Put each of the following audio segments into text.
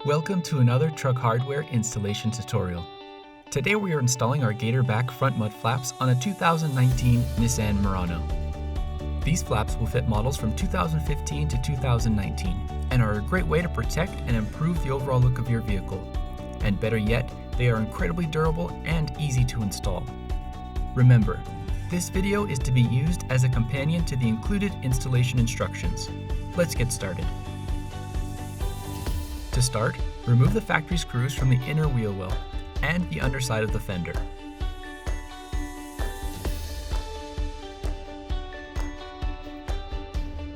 Welcome to another truck hardware installation tutorial. Today we are installing our Gatorback front mud flaps on a 2019 Nissan Murano. These flaps will fit models from 2015 to 2019 and are a great way to protect and improve the overall look of your vehicle. And better yet, they are incredibly durable and easy to install. Remember, this video is to be used as a companion to the included installation instructions. Let's get started. To start, remove the factory screws from the inner wheel well and the underside of the fender.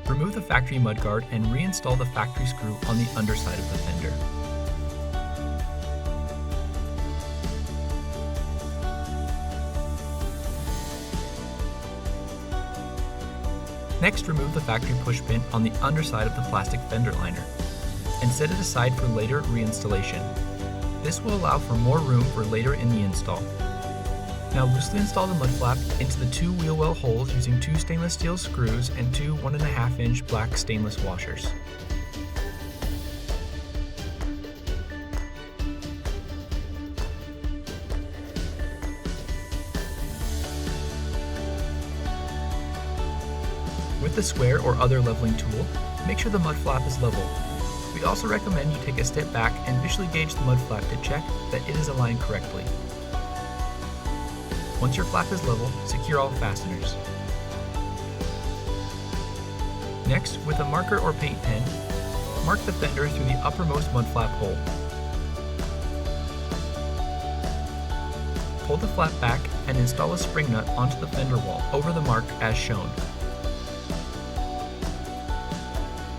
Remove the factory mudguard and reinstall the factory screw on the underside of the fender. Next, remove the factory pushpin on the underside of the plastic fender liner and set it aside for later reinstallation. This will allow for more room for later in the install. Now loosely install the mud flap into the two wheel well holes using two stainless steel screws and two 1.5-inch black stainless washers. With the square or other leveling tool, make sure the mud flap is level. We also recommend you take a step back and visually gauge the mud flap to check that it is aligned correctly. Once your flap is level, secure all fasteners. Next, with a marker or paint pen, mark the fender through the uppermost mud flap hole. Pull the flap back and install a spring nut onto the fender wall over the mark as shown.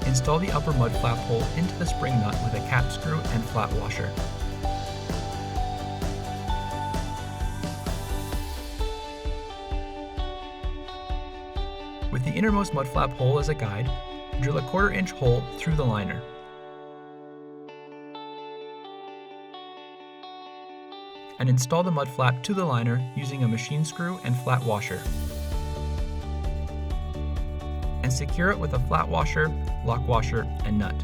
Install the upper mud flap hole into the spring nut with a cap screw and flat washer. With the innermost mud flap hole as a guide, drill a 1/4-inch hole through the liner. And install the mud flap to the liner using a machine screw and flat washer. And secure it with a flat washer, lock washer, and nut.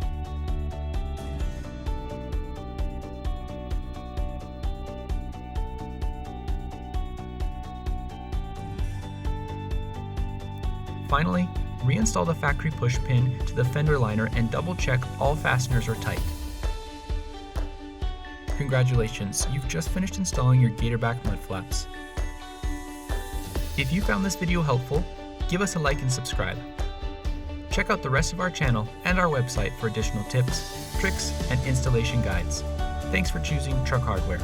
Finally, reinstall the factory push pin to the fender liner and double check all fasteners are tight. Congratulations, you've just finished installing your Gatorback mud flaps. If you found this video helpful, give us a like and subscribe. Check out the rest of our channel and our website for additional tips, tricks, and installation guides. Thanks for choosing Truck Hardware.